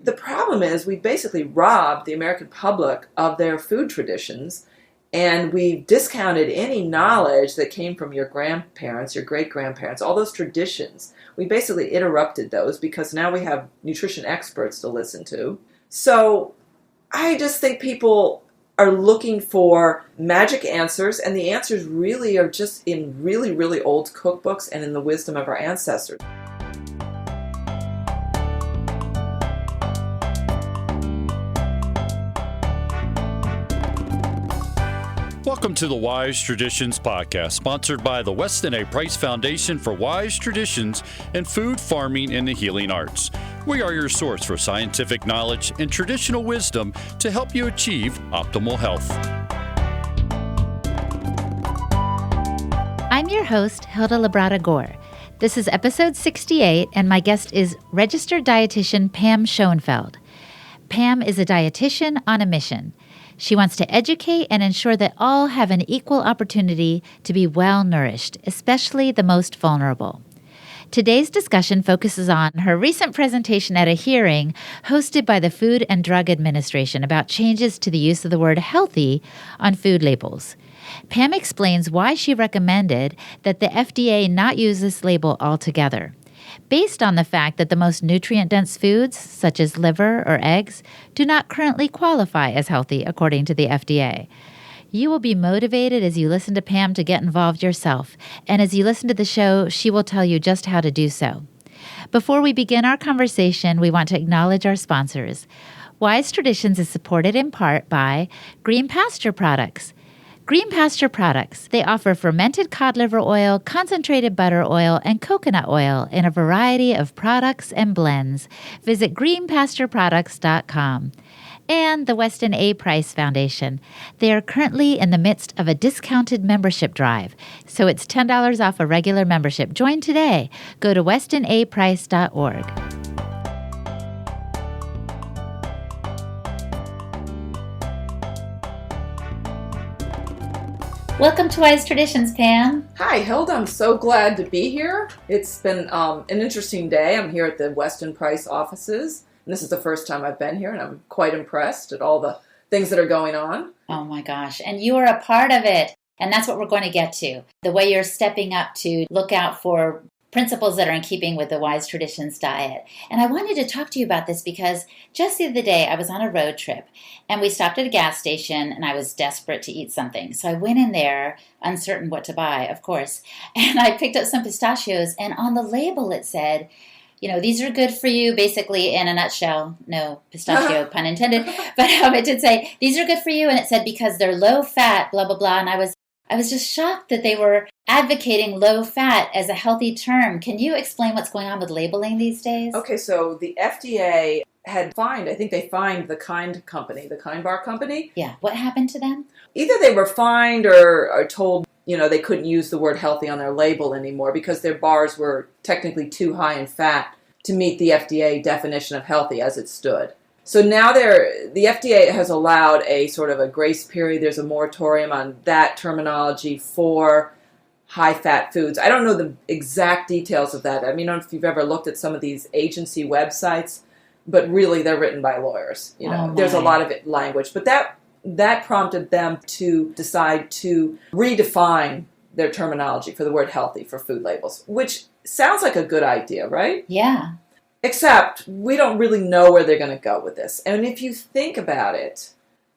the problem is we basically robbed the American public of their food traditions, and we discounted any knowledge that came from your grandparents, your great-grandparents, all those traditions. We basically interrupted those because now we have nutrition experts to listen to. So I just think people are looking for magic answers, and the answers really are just in really, really old cookbooks and in the wisdom of our ancestors. Welcome to the Wise Traditions Podcast, sponsored by the Weston A Foundation for Wise Traditions in Food, Farming, and the Healing Arts. We are your source for scientific knowledge and traditional wisdom to help you achieve optimal health. I'm your host, Hilda Labrada Gore. This is episode 68, and my guest is registered dietitian Pam Schoenfeld. Pam is a dietitian on a mission. She wants to educate and ensure that all have an equal opportunity to be well-nourished, especially the most vulnerable. Today's discussion focuses on her recent presentation at a hearing hosted by the Food and Drug Administration about changes to the use of the word healthy on food labels. Pam explains why she recommended that the FDA not use this label altogether, based on the fact that the most nutrient-dense foods, such as liver or eggs, do not currently qualify as healthy according to the FDA. You will be motivated as you listen to Pam to get involved yourself, and as you listen to the show, she will tell you just how to do so. Before we begin our conversation, we want to acknowledge our sponsors. Wise Traditions is supported in part by Green Pasture Products. Green Pasture Products. They offer fermented cod liver oil, concentrated butter oil, and coconut oil in a variety of products and blends. Visit greenpastureproducts.com. And the Weston A Foundation. They are currently in the midst of a discounted membership drive, so it's $10 off a regular membership. Join today. Go to westonaprice.org. Welcome to Wise Traditions, Pam. Hi, Hilda. I'm so glad to be here. It's been an interesting day. I'm here at the Weston Price offices, and this is the first time I've been here, and I'm quite impressed at all the things that are going on. Oh my gosh, and you are a part of it, and that's what we're going to get to. The way you're stepping up to look out for principles that are in keeping with the Wise Traditions diet. And I wanted to talk to you about this because just the other day I was on a road trip and we stopped at a gas station and I was desperate to eat something. So I went in there, uncertain what to buy, of course, and I picked up some pistachios, and on the label it said, you know, these are good for you, basically, in a nutshell. No pistachio, pun intended. But it did say, these are good for you, and it said because they're low fat, blah, blah, blah. And I was just shocked that they were advocating low fat as a healthy term. Can you explain what's going on with labeling these days? Okay, so the FDA had fined the Kind company, the Kind Bar company. Yeah, what happened to them? Either they were fined or told, they couldn't use the word healthy on their label anymore because their bars were technically too high in fat to meet the FDA definition of healthy as it stood. So now the FDA has allowed a sort of a grace period. There's a moratorium on that terminology for high-fat foods. I don't know the exact details of that. I mean, I don't know if you've ever looked at some of these agency websites, but really they're written by lawyers. There's a lot of language. But that prompted them to decide to redefine their terminology for the word healthy for food labels, which sounds like a good idea, right? Yeah. Except we don't really know where they're going to go with this. And if you think about it,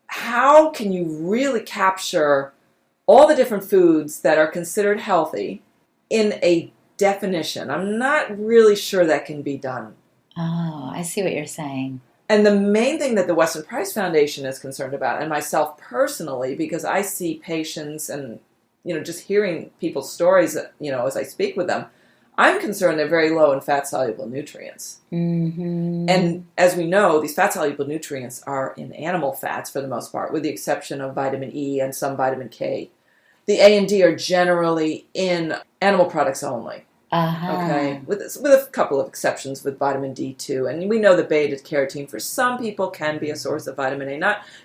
how can you really capture all the different foods that are considered healthy in a definition? I'm not really sure that can be done. Oh, I see what you're saying. And the main thing that the Weston Price Foundation is concerned about, and myself personally, because I see patients and, just hearing people's stories, as I speak with them, I'm concerned they're very low in fat-soluble nutrients. Mm-hmm. And as we know, these fat-soluble nutrients are in animal fats for the most part, with the exception of vitamin E and some vitamin K. The A and D are generally in animal products only. Uh-huh. Okay, with a couple of exceptions with vitamin D2. And we know that beta-carotene for some people can be a source of vitamin A.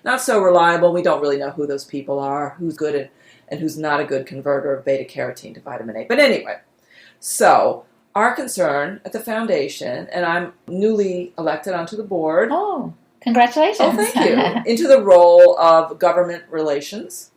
Not so reliable. We don't really know who those people are, who's good and who's not a good converter of beta-carotene to vitamin A. But anyway, so Our concern at the foundation, and I'm newly elected onto the board. Oh, congratulations. Oh, thank you. Into the role of government relations,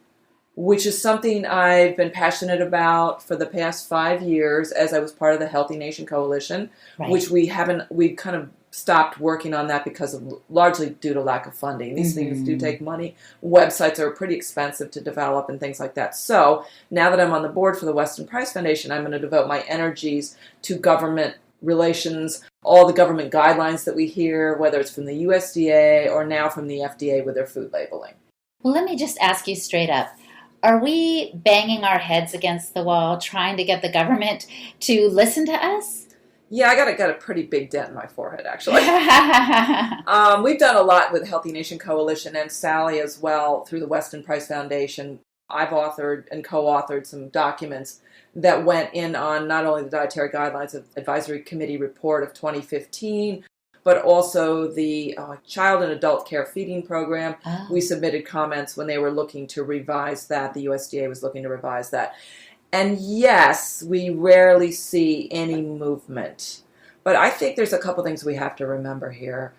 which is something I've been passionate about for the past 5 years as I was part of the Healthy Nation Coalition, Right. which we kind of stopped working on that because of largely due to lack of funding. These things do take money. Websites are pretty expensive to develop and things like that. So now that I'm on the board for the Weston Price Foundation, I'm going to devote my energies to government relations, all the government guidelines that we hear, whether it's from the USDA or now from the FDA with their food labeling. Well, let me just ask you straight up. Are we banging our heads against the wall trying to get the government to listen to us? Yeah, I got a pretty big dent in my forehead, actually. We've done a lot with Healthy Nation Coalition and Sally as well through the Weston Price Foundation. I've authored and co-authored some documents that went in on not only the Dietary Guidelines Advisory Committee report of 2015, but also the Child and Adult Care Feeding Program. Oh. We submitted comments when they were looking to revise that. The USDA was looking to revise that. And yes, we rarely see any movement. But I think there's a couple things we have to remember here.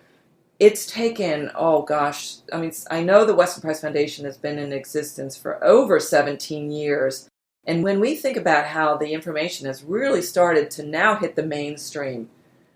It's taken, I know the Weston Price Foundation has been in existence for over 17 years. And when we think about how the information has really started to now hit the mainstream,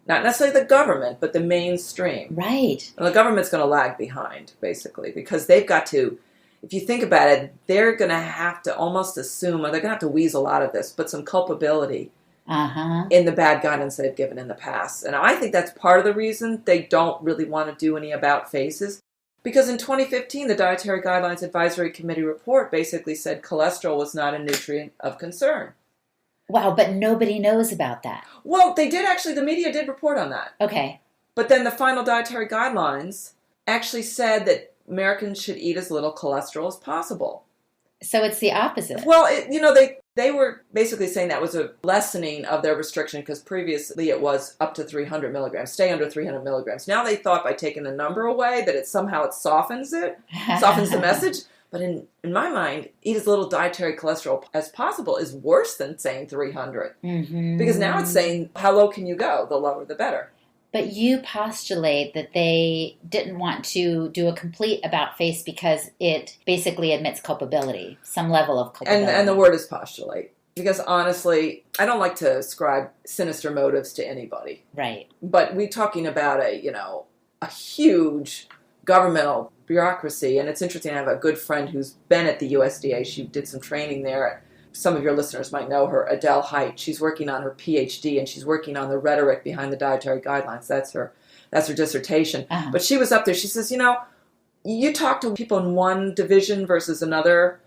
not necessarily the government, but the mainstream. Right. And the government's going to lag behind, basically, because they've got to, if you think about it, they're going to have to almost assume, or they're going to have to weasel out of this, but some culpability in the bad guidance they've given in the past. And I think that's part of the reason they don't really want to do any about faces. Because in 2015, the Dietary Guidelines Advisory Committee report basically said cholesterol was not a nutrient of concern. Wow, but nobody knows about that. Well, they did actually, the media did report on that. Okay. But then the final dietary guidelines actually said that Americans should eat as little cholesterol as possible. So it's the opposite. Well, they were basically saying that was a lessening of their restriction because previously it was up to 300 milligrams, stay under 300 milligrams. Now they thought by taking the number away that it softens the message. But in my mind, eat as little dietary cholesterol as possible is worse than saying 300. Because now it's saying how low can you go? The lower the better. But you postulate that they didn't want to do a complete about face because it basically admits culpability, some level of culpability. And the word is postulate. Because honestly, I don't like to ascribe sinister motives to anybody. Right. But we're talking about a huge governmental bureaucracy. And it's interesting, I have a good friend who's been at the USDA. She did some training there. Some of your listeners might know her, Adele Height. She's working on her PhD, and she's working on the rhetoric behind the dietary guidelines. That's her dissertation. But she was up there. She says, you talk to people in one division versus another,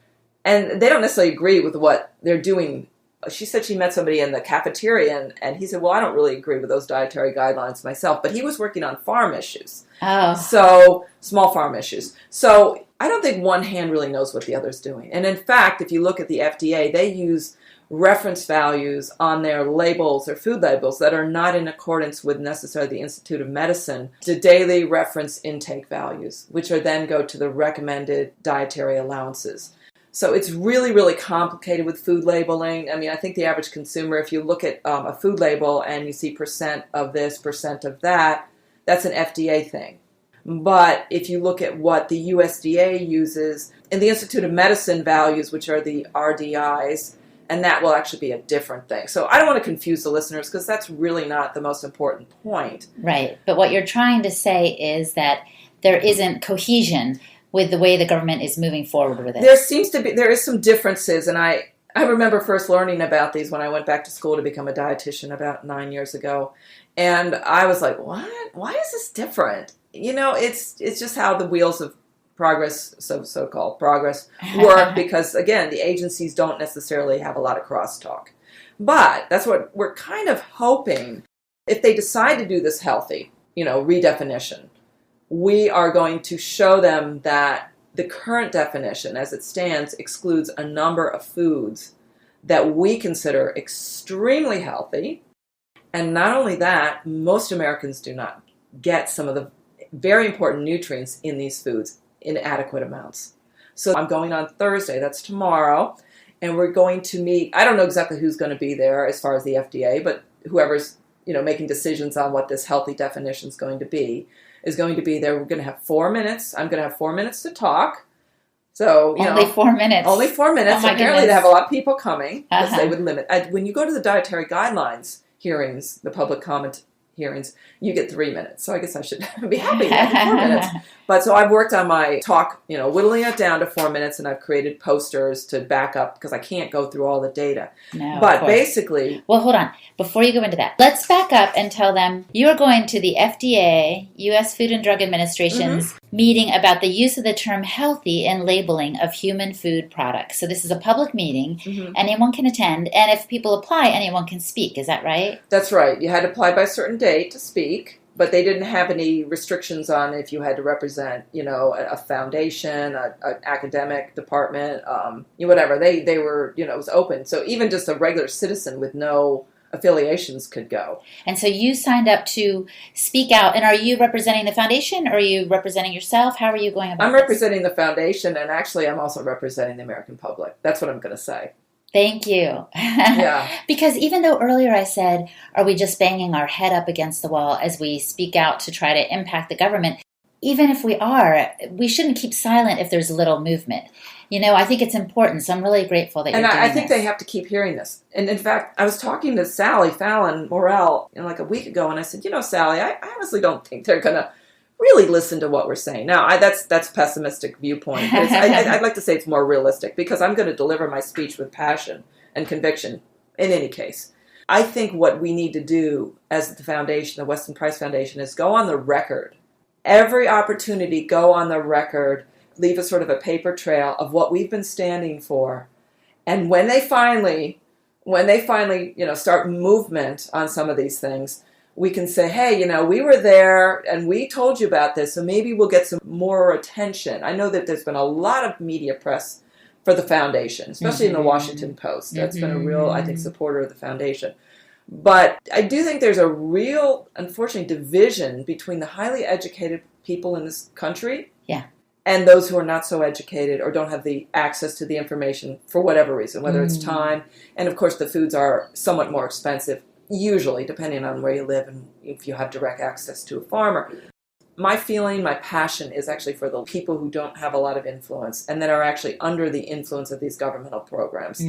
and they don't necessarily agree with what they're doing. She said she met somebody in the cafeteria, and he said, well, I don't really agree with those dietary guidelines myself. But he was working on farm issues. So small farm issues. So I don't think one hand really knows what the other's doing. And in fact, if you look at the FDA, they use reference values on their labels or food labels that are not in accordance with necessarily the Institute of Medicine, the daily reference intake values, which are then go to the recommended dietary allowances. So it's really, really complicated with food labeling. I mean, I think the average consumer, if you look at a food label and you see percent of this, percent of that, that's an FDA thing. But if you look at what the USDA uses, and the Institute of Medicine values, which are the RDIs, and that will actually be a different thing. So I don't want to confuse the listeners because that's really not the most important point. Right. But what you're trying to say is that there isn't cohesion with the way the government is moving forward with it. There is some differences, and I remember first learning about these when I went back to school to become a dietitian about 9 years ago. And I was like, what? Why is this different? It's just how the wheels of progress, so-called progress, work because, again, the agencies don't necessarily have a lot of crosstalk. But that's what we're kind of hoping. If they decide to do this healthy, redefinition, we are going to show them that the current definition, as it stands, excludes a number of foods that we consider extremely healthy. And not only that, most Americans do not get some of the very important nutrients in these foods in adequate amounts. So I'm going on Thursday, that's tomorrow, and we're going to meet, I don't know exactly who's going to be there as far as the FDA, but whoever's, making decisions on what this healthy definition is going to be, there. We're going to have 4 minutes. I'm going to have 4 minutes to talk. So, only 4 minutes. Only 4 minutes. Oh, my Apparently goodness. they have a lot of people coming because Uh-huh. they would limit. When you go to the dietary guidelines hearings, the public comment hearings, you get 3 minutes. So I guess I should be happy to have 4 minutes. But so I've worked on my talk, whittling it down to 4 minutes, and I've created posters to back up because I can't go through all the data. No, But of course. basically, Well, hold on. Before you go into that, let's back up and tell them you are going to the FDA, U.S. Food and Drug Administration's meeting about the use of the term healthy in labeling of human food products. So this is a public meeting. Anyone can attend. And if people apply, anyone can speak. Is that right? that's right. You had to apply by a certain date to speak. But they didn't have any restrictions on if you had to represent, a foundation, an academic department, whatever. They were, it was open. So even just a regular citizen with no affiliations could go. And so you signed up to speak out. And are you representing the foundation or are you representing yourself? How are you going about I'm this? representing the foundation, and actually I'm also representing the American public. That's what I'm going to say. Thank you. Yeah. Because even though earlier I said, are we just banging our head up against the wall as we speak out to try to impact the government? Even if we are, we shouldn't keep silent if there's little movement. I think it's important. So I'm really grateful that you're doing this. And I think they have to keep hearing this. And in fact, I was talking to Sally Fallon Morell, like a week ago, and I said, Sally, I honestly don't think they're going to really listen to what we're saying. Now, that's pessimistic viewpoint. But I'd like to say it's more realistic because I'm going to deliver my speech with passion and conviction in any case. I think what we need to do as the foundation, the Weston Price Foundation, is go on the record. Every opportunity, go on the record, leave a sort of a paper trail of what we've been standing for. And when they finally, start movement on some of these things, we can say, hey, we were there and we told you about this, so maybe we'll get some more attention. I know that there's been a lot of media press for the foundation, especially in the Washington Post. That's been a real, I think, supporter of the foundation. But I do think there's a real, unfortunately, division between the highly educated people in this country and those who are not so educated or don't have the access to the information for whatever reason, whether it's time. And, of course, the foods are somewhat more expensive, usually, depending on where you live and if you have direct access to a farmer. My feeling, my passion is actually for the people who don't have a lot of influence and that are actually under the influence of these governmental programs.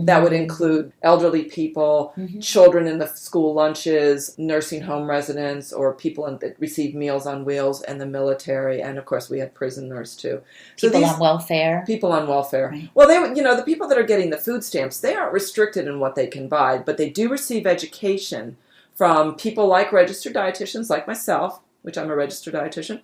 That would include elderly people, children in the school lunches, nursing home residents, or people that receive Meals on Wheels, and the military, and of course we have prisoners too. People on welfare. People on welfare. Right. Well, the people that are getting the food stamps, they aren't restricted in what they can buy, but they do receive education from people like registered dietitians like myself, which I'm a registered dietitian,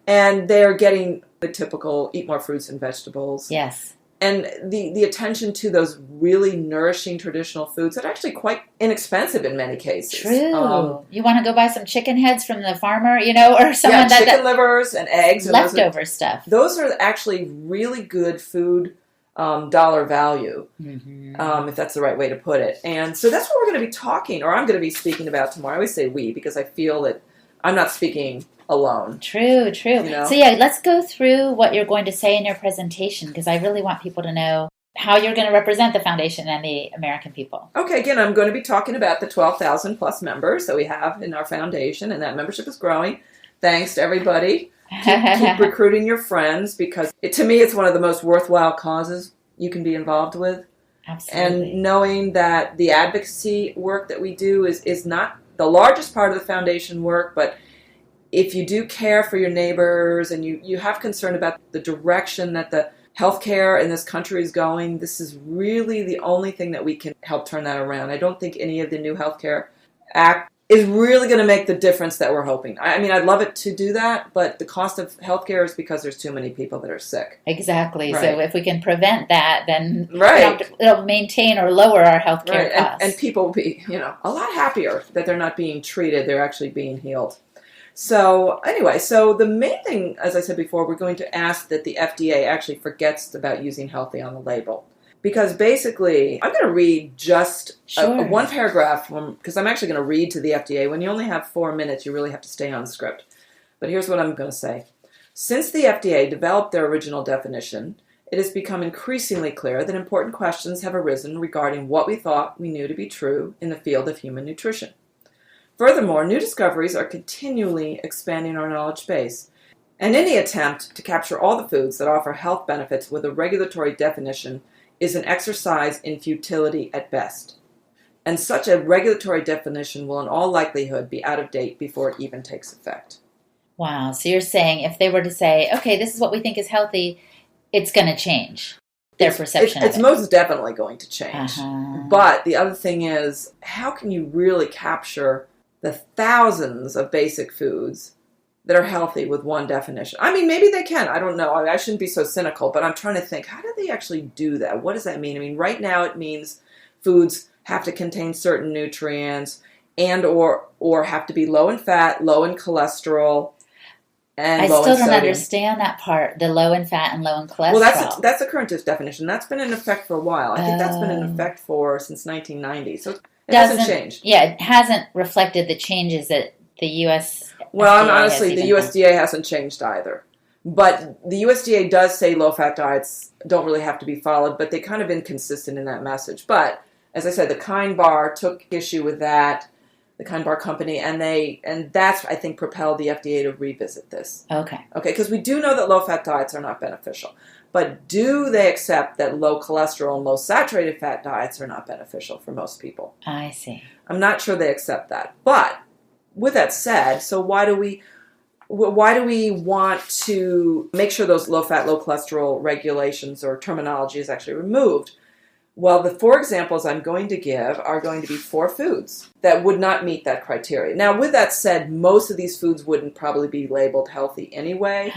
and they're getting the typical eat more fruits and vegetables. Yes. And the attention to those really nourishing traditional foods that are actually quite inexpensive in many cases. True. You want to go buy some chicken heads from the farmer, or someone chicken livers and eggs. And leftover stuff. Those are actually really good food dollar value, if that's the right way to put it. And so that's what we're going to be talking, or I'm going to be speaking about tomorrow. I always say we because I feel that I'm not speaking alone. True. So let's go through what you're going to say in your presentation because I really want people to know how you're going to represent the foundation and the American people. Okay, again, I'm going to be talking about the 12,000 plus members that we have in our foundation, and that membership is growing. Thanks to everybody. Keep recruiting your friends because to me it's one of the most worthwhile causes you can be involved with. Absolutely. And knowing that the advocacy work that we do is not the largest part of the foundation work, but if you do care for your neighbors and you have concern about the direction that the healthcare in this country is going, this is really the only thing that we can help turn that around. I don't think any of the new healthcare act is really going to make the difference that we're hoping. I mean, I'd love it to do that, but the cost of healthcare is because there's too many people that are sick. Exactly. Right. So if we can prevent that, then it'll maintain or lower our healthcare costs. And people will be, a lot happier that they're not being treated. They're actually being healed. So anyway, the main thing, as I said before, we're going to ask that the FDA actually forgets about using healthy on the label. Because basically, I'm going to read just one paragraph, because I'm actually going to read to the FDA. When you only have 4 minutes, you really have to stay on script. But here's what I'm going to say. Since the FDA developed their original definition, it has become increasingly clear that important questions have arisen regarding what we thought we knew to be true in the field of human nutrition. Furthermore, new discoveries are continually expanding our knowledge base, and any attempt to capture all the foods that offer health benefits with a regulatory definition is an exercise in futility at best. And such a regulatory definition will in all likelihood be out of date before it even takes effect. Wow. So you're saying if they were to say, okay, this is what we think is healthy, it's going to change their perception of it. It's most definitely going to change. But the other thing is, how can you really capture the thousands of basic foods that are healthy with one definition? I mean, maybe they can. I don't know. I shouldn't be so cynical, but I'm trying to think, how do they actually do that? What does that mean? I mean, right now it means foods have to contain certain nutrients and or have to be low in fat, low in cholesterol, and I low still in don't sodium. understand that part, the low in fat and low in cholesterol. Well, that's the current definition. That's been in effect for a while. I think that's been in effect since 1990. So it hasn't changed. Yeah, it hasn't reflected the changes that the U.S. Well, honestly, the USDA hasn't changed either. But the USDA does say low-fat diets don't really have to be followed, but they're kind of inconsistent in that message. But, as I said, the Kind Bar took issue with that, the Kind Bar company, and that's, I think, propelled the FDA to revisit this. Okay, because we do know that low-fat diets are not beneficial. But do they accept that low cholesterol and low saturated fat diets are not beneficial for most people? I see. I'm not sure they accept that. But with that said, so why do we want to make sure those low-fat, low-cholesterol regulations or terminology is actually removed? Well, the 4 examples I'm going to give are going to be 4 foods that would not meet that criteria. Now, with that said, most of these foods wouldn't probably be labeled healthy anyway.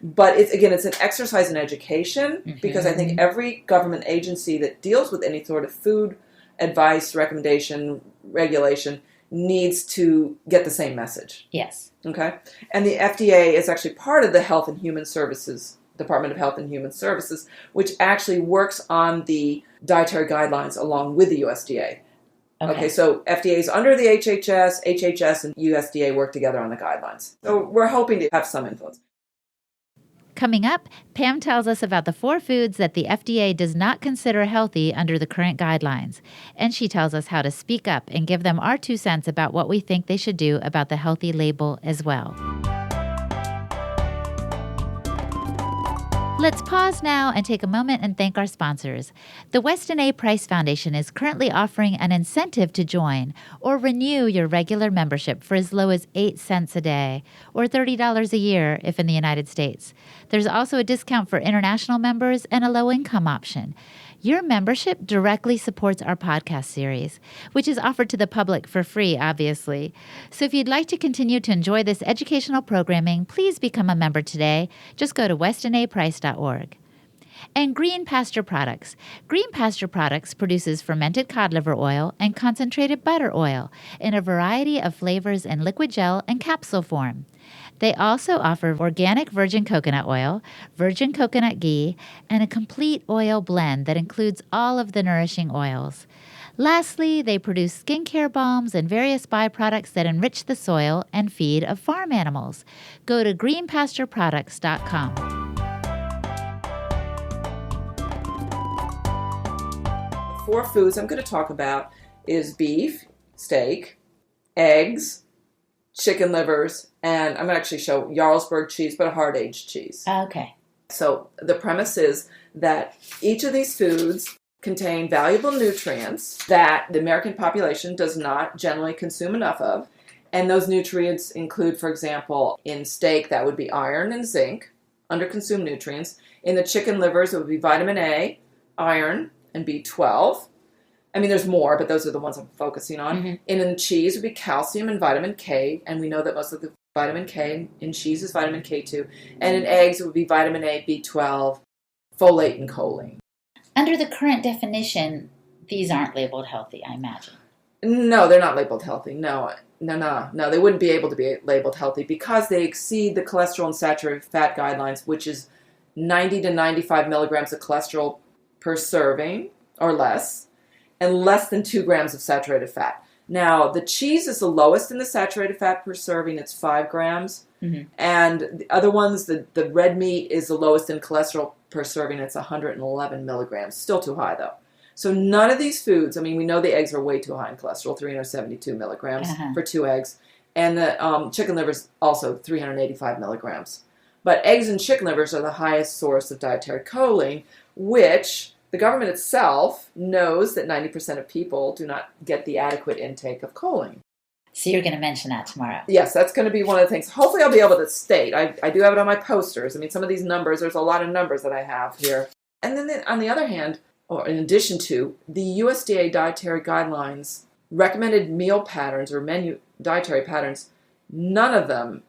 But it's an exercise in education, because I think every government agency that deals with any sort of food advice, recommendation, regulation needs to get the same message. Yes. Okay? And the FDA is actually part of the Health and Human Services, Department of Health and Human Services, which actually works on the dietary guidelines along with the USDA. Okay, so FDA is under the HHS and USDA work together on the guidelines. So we're hoping to have some influence. Coming up, Pam tells us about the 4 foods that the FDA does not consider healthy under the current guidelines. And she tells us how to speak up and give them our 2 cents about what we think they should do about the healthy label as well. Let's pause now and take a moment and thank our sponsors. The Weston A. Price Foundation is currently offering an incentive to join or renew your regular membership for as low as 8 cents a day, or $30 a year if in the United States. There's also a discount for international members and a low-income option. Your membership directly supports our podcast series, which is offered to the public for free, obviously. So if you'd like to continue to enjoy this educational programming, please become a member today. Just go to westonaprice.org. And Green Pasture Products. Green Pasture Products produces fermented cod liver oil and concentrated butter oil in a variety of flavors in liquid gel and capsule form. They also offer organic virgin coconut oil, virgin coconut ghee, and a complete oil blend that includes all of the nourishing oils. Lastly, they produce skincare balms and various byproducts that enrich the soil and feed of farm animals. Go to greenpastureproducts.com. 4 foods I'm going to talk about is beef, steak, eggs, chicken livers, and I'm going to actually show Jarlsberg cheese, but a hard-aged cheese. Okay. So the premise is that each of these foods contain valuable nutrients that the American population does not generally consume enough of. And those nutrients include, for example, in steak, that would be iron and zinc, under-consumed nutrients. In the chicken livers, it would be vitamin A, iron, and B12. I mean, there's more, but those are the ones I'm focusing on. And in the cheese would be calcium and vitamin K, and we know that most of the vitamin K in cheese is vitamin K2. And in eggs, it would be vitamin A, B12, folate, and choline. Under the current definition, these aren't labeled healthy, I imagine. No, they're not labeled healthy. No, they wouldn't be able to be labeled healthy because they exceed the cholesterol and saturated fat guidelines, which is 90 to 95 milligrams of cholesterol per serving or less, and less than 2 grams of saturated fat. Now, the cheese is the lowest in the saturated fat per serving. It's 5 grams. Mm-hmm. And the other ones, the red meat is the lowest in cholesterol per serving. It's 111 milligrams. Still too high, though. So none of these foods, I mean, we know the eggs are way too high in cholesterol, 372 milligrams for 2 eggs. And the chicken liver is also 385 milligrams. But eggs and chicken livers are the highest source of dietary choline, which the government itself knows that 90% of people do not get the adequate intake of choline. So you're going to mention that tomorrow. Yes, that's going to be one of the things. Hopefully I'll be able to state. I do have it on my posters. I mean, some of these numbers, there's a lot of numbers that I have here. And then on the other hand, or in addition to, the USDA dietary guidelines recommended meal patterns or menu dietary patterns, none of them,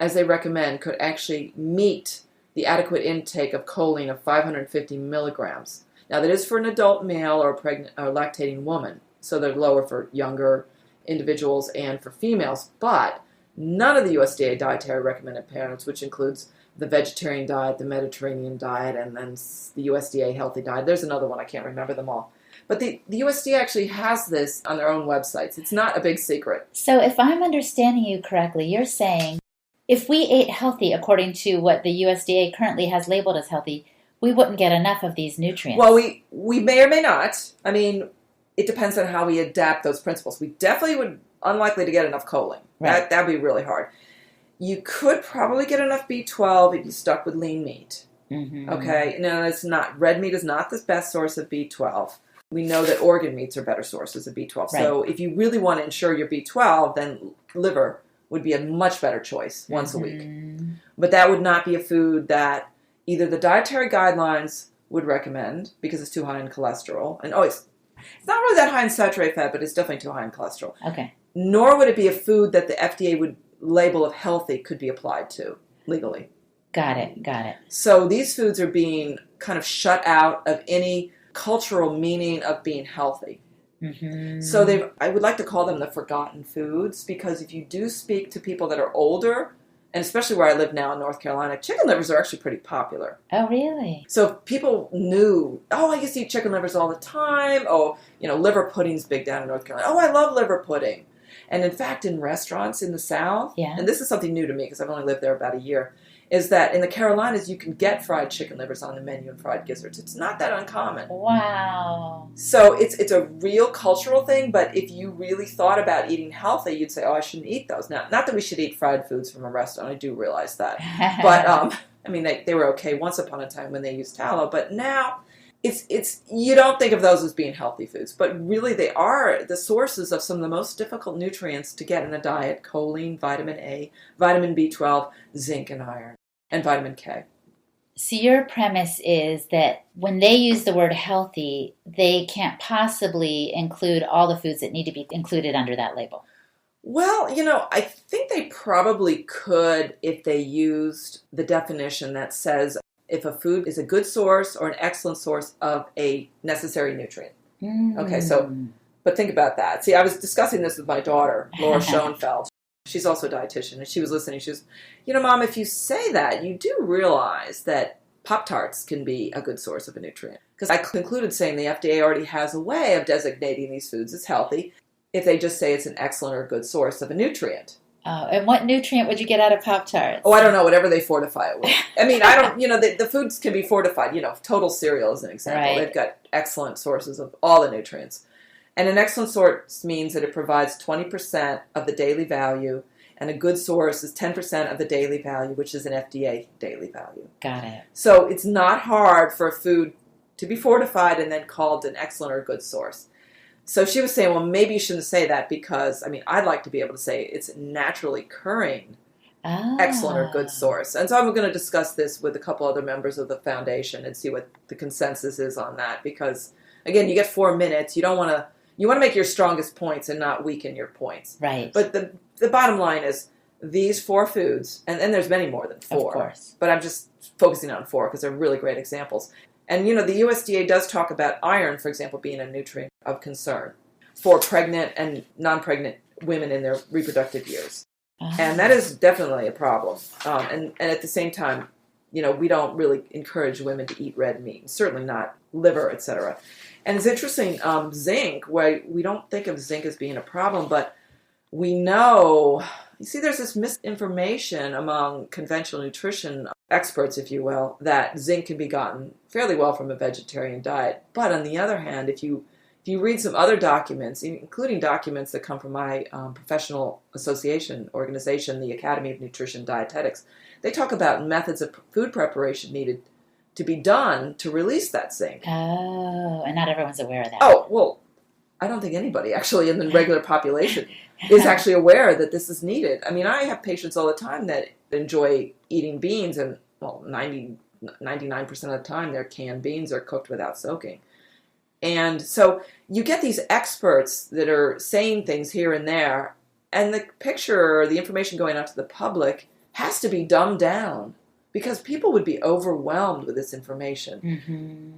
as they recommend, could actually meet the adequate intake of choline of 550 milligrams. Now, that is for an adult male or a pregnant or lactating woman, so they're lower for younger individuals and for females, but none of the USDA dietary recommended patterns, which includes the vegetarian diet, the Mediterranean diet, and then the USDA healthy diet. There's another one, I can't remember them all. But the USDA actually has this on their own websites. It's not a big secret. So if I'm understanding you correctly, you're saying if we ate healthy according to what the USDA currently has labeled as healthy, we wouldn't get enough of these nutrients. Well, we may or may not. I mean, it depends on how we adapt those principles. We definitely would unlikely to get enough choline. Right. That'd be really hard. You could probably get enough B12 if you stuck with lean meat. Mm-hmm. Okay? No, it's not. Red meat is not the best source of B12. We know that organ meats are better sources of B12. Right. So if you really want to ensure your B12, then liver would be a much better choice once a week. But that would not be a food that either the dietary guidelines would recommend because it's too high in cholesterol. And it's not really that high in saturated fat, but it's definitely too high in cholesterol. Okay. Nor would it be a food that the FDA would label of healthy could be applied to legally. Got it. So these foods are being kind of shut out of any cultural meaning of being healthy. Mm-hmm. So I would like to call them the forgotten foods, because if you do speak to people that are older, and especially where I live now in North Carolina, chicken livers are actually pretty popular. Oh, really? So people knew, I used to eat chicken livers all the time. Liver pudding's big down in North Carolina. I love liver pudding. And in fact, in restaurants in the South, and this is something new to me because I've only lived there about a year, is that in the Carolinas you can get fried chicken livers on the menu and fried gizzards. It's not that uncommon. Wow. So it's a real cultural thing, but if you really thought about eating healthy, you'd say, I shouldn't eat those. Now, not that we should eat fried foods from a restaurant. I do realize that. But, they were okay once upon a time when they used tallow, but now it's you don't think of those as being healthy foods, but really they are the sources of some of the most difficult nutrients to get in a diet: choline, vitamin A, vitamin B12, zinc and iron, and vitamin K. So your premise is that when they use the word healthy, they can't possibly include all the foods that need to be included under that label. Well, I think they probably could if they used the definition that says if a food is a good source or an excellent source of a necessary nutrient. Okay, but think about that. See, I was discussing this with my daughter, Laura Schoenfeld. She's also a dietitian, and she was listening. She was, Mom, if you say that, you do realize that Pop-Tarts can be a good source of a nutrient. Because I concluded saying the FDA already has a way of designating these foods as healthy if they just say it's an excellent or good source of a nutrient. Oh, and what nutrient would you get out of Pop-Tarts? I don't know, whatever they fortify it with. I don't, the foods can be fortified. Total cereal is an example. Right. They've got excellent sources of all the nutrients. And an excellent source means that it provides 20% of the daily value, and a good source is 10% of the daily value, which is an FDA daily value. Got it. So it's not hard for a food to be fortified and then called an excellent or good source. So she was saying, well, maybe you shouldn't say that because, I'd like to be able to say it's naturally occurring excellent or good source. And so I'm going to discuss this with a couple other members of the foundation and see what the consensus is on that. Because, again, you get 4 minutes. You want to make your strongest points and not weaken your points. Right. But the bottom line is these 4 foods, and there's many more than 4. Of course. But I'm just focusing on 4 because they're really great examples. And, the USDA does talk about iron, for example, being a nutrient of concern for pregnant and non-pregnant women in their reproductive years. Uh-huh. And that is definitely a problem. And at the same time, we don't really encourage women to eat red meat, certainly not liver, etc. And it's interesting, zinc, where we don't think of zinc as being a problem, but we know, you see, there's this misinformation among conventional nutrition experts, if you will, that zinc can be gotten fairly well from a vegetarian diet. But on the other hand, if you read some other documents, including documents that come from my professional association organization, the Academy of Nutrition Dietetics, they talk about methods of food preparation needed to be done to release that zinc. Oh, and not everyone's aware of that. Oh, well, I don't think anybody actually in the regular population is actually aware that this is needed. I mean, I have patients all the time that enjoy eating beans, and 99% of the time their canned beans are cooked without soaking. And so you get these experts that are saying things here and there, and the picture or the information going out to the public has to be dumbed down because people would be overwhelmed with this information. Mm-hmm.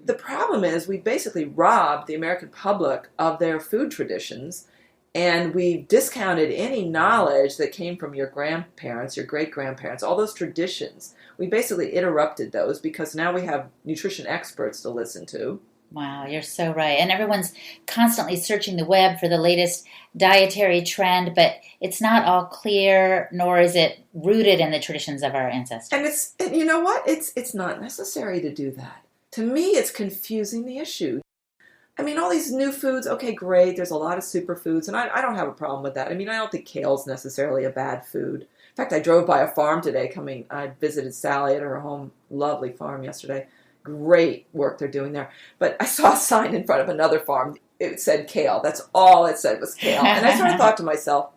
The problem is we basically robbed the American public of their food traditions, and we discounted any knowledge that came from your grandparents, your great-grandparents, all those traditions. We basically interrupted those because now we have nutrition experts to listen to. Wow, you're so right. And everyone's constantly searching the web for the latest dietary trend, but it's not all clear, nor is it rooted in the traditions of our ancestors. And you know what? It's not necessary to do that. To me, it's confusing the issue. I mean, all these new foods, okay, great. There's a lot of superfoods, and I don't have a problem with that. I mean, I don't think kale's necessarily a bad food. In fact, I drove by a farm today I visited Sally at her home, lovely farm yesterday. Great work they're doing there. But I saw a sign in front of another farm. It said kale. That's all it said was kale. And I sort of thought to myself,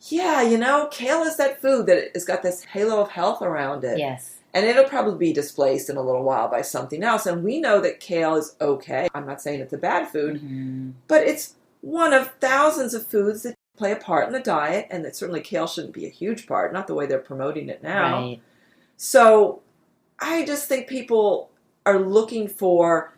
yeah, kale is that food that has got this halo of health around it. Yes. And it'll probably be displaced in a little while by something else. And we know that kale is okay. I'm not saying it's a bad food, but it's one of thousands of foods that play a part in the diet. And that certainly kale shouldn't be a huge part, not the way they're promoting it now. Right. So I just think people are looking for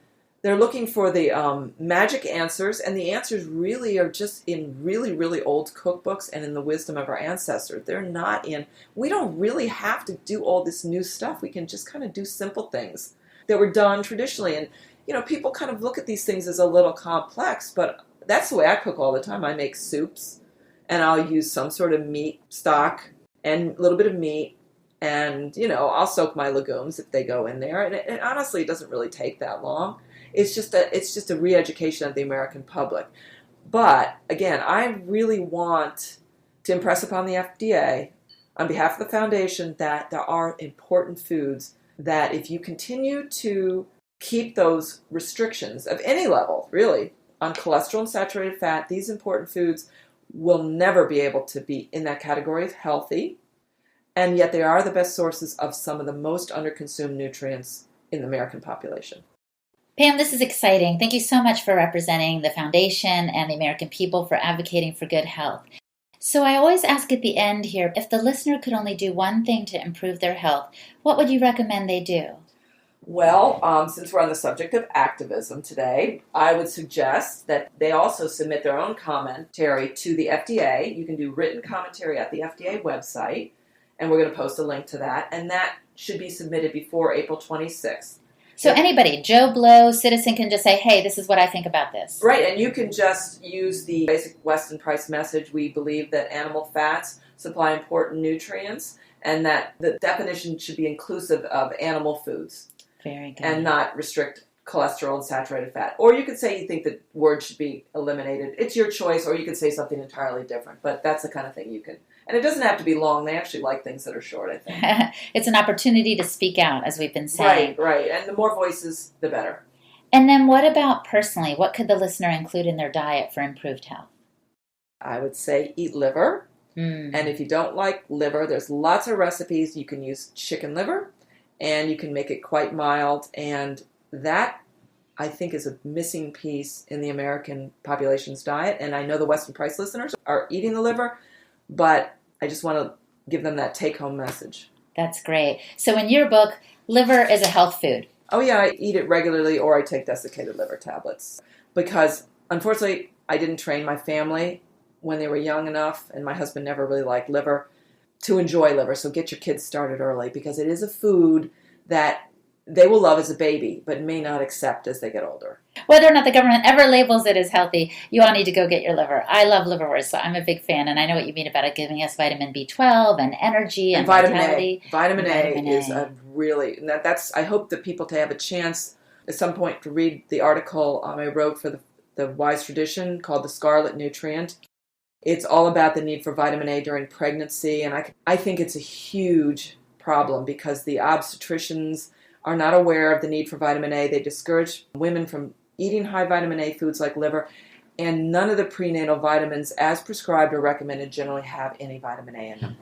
the magic answers, and the answers really are just in really, really old cookbooks and in the wisdom of our ancestors. They're not we don't really have to do all this new stuff. We can just kind of do simple things that were done traditionally. And, people kind of look at these things as a little complex, but that's the way I cook all the time. I make soups, and I'll use some sort of meat stock and a little bit of meat. And, I'll soak my legumes if they go in there. And honestly, it doesn't really take that long. It's just a re-education of the American public. But, again, I really want to impress upon the FDA, on behalf of the foundation, that there are important foods that if you continue to keep those restrictions of any level, really, on cholesterol and saturated fat, these important foods will never be able to be in that category of healthy. And yet they are the best sources of some of the most underconsumed nutrients in the American population. Pam, this is exciting. Thank you so much for representing the foundation and the American people for advocating for good health. So I always ask at the end here, if the listener could only do one thing to improve their health, what would you recommend they do? Well, since we're on the subject of activism today, I would suggest that they also submit their own commentary to the FDA. You can do written commentary at the FDA website. And we're going to post a link to that. And that should be submitted before April 26th. So anybody, Joe Blow, citizen, can just say, hey, this is what I think about this. Right. And you can just use the basic Weston Price message. We believe that animal fats supply important nutrients and that the definition should be inclusive of animal foods. Very good. And not restrict cholesterol and saturated fat. Or you could say you think that words should be eliminated. It's your choice, or you could say something entirely different. But that's the kind of thing you can. And it doesn't have to be long. They actually like things that are short, I think. It's an opportunity to speak out, as we've been saying. Right. And the more voices, the better. And then what about personally? What could the listener include in their diet for improved health? I would say eat liver. And if you don't like liver, there's lots of recipes. You can use chicken liver, and you can make it quite mild. And that, I think, is a missing piece in the American population's diet. And I know the Weston Price listeners are eating the liver, but I just want to give them that take-home message. That's great. So in your book, liver is a health food. Oh, yeah, I eat it regularly, or I take desiccated liver tablets. Because, unfortunately, I didn't train my family when they were young enough, and my husband never really liked liver, to enjoy liver. So get your kids started early, because it is a food that they will love as a baby, but may not accept as they get older. whether or not the government ever labels it as healthy, you all need to go get your liver. I love liverwurst, so I'm a big fan, and I know what you mean about it giving us vitamin B12 and energy and vitality. Vitamin A is a really, and that's, I hope that people to have a chance at some point to read the article I wrote for the Wise Tradition called The Scarlet Nutrient. It's all about the need for vitamin A during pregnancy, and I think it's a huge problem because the obstetricians are not aware of the need for vitamin A. They discourage women from eating high vitamin A foods like liver, and none of the prenatal vitamins as prescribed or recommended generally have any vitamin A in them.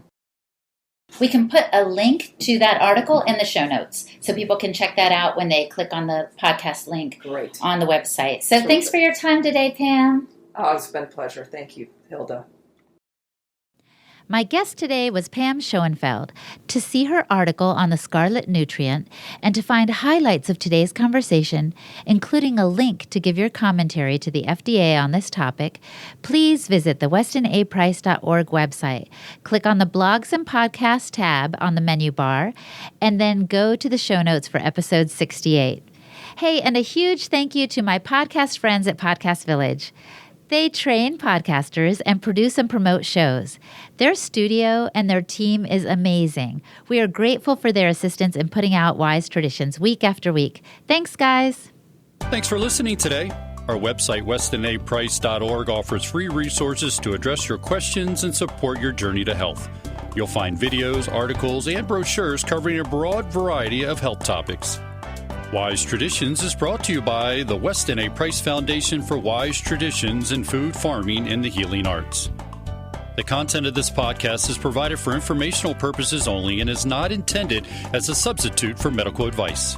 We can put a link to that article in the show notes so people can check that out when they click on the podcast link on the website. So thanks for your time today, Pam. Oh, it's been a pleasure. Thank you, Hilda. My guest today was Pam Schoenfeld. To see her article on the Scarlet Nutrient and to find highlights of today's conversation, including a link to give your commentary to the FDA on this topic, please visit the westonaprice.org website. Click on the Blogs and Podcasts tab on the menu bar, and then go to the show notes for episode 68. Hey, and a huge thank you to my podcast friends at Podcast Village. They train podcasters and produce and promote shows. Their studio and their team is amazing. We are grateful for their assistance in putting out Wise Traditions week after week. Thanks, guys. Thanks for listening today. Our website, westonaprice.org, offers free resources to address your questions and support your journey to health. You'll find videos, articles, and brochures covering a broad variety of health topics. Wise Traditions is brought to you by the Weston A. Price Foundation for Wise Traditions in Food, Farming, and the Healing Arts. The content of this podcast is provided for informational purposes only and is not intended as a substitute for medical advice.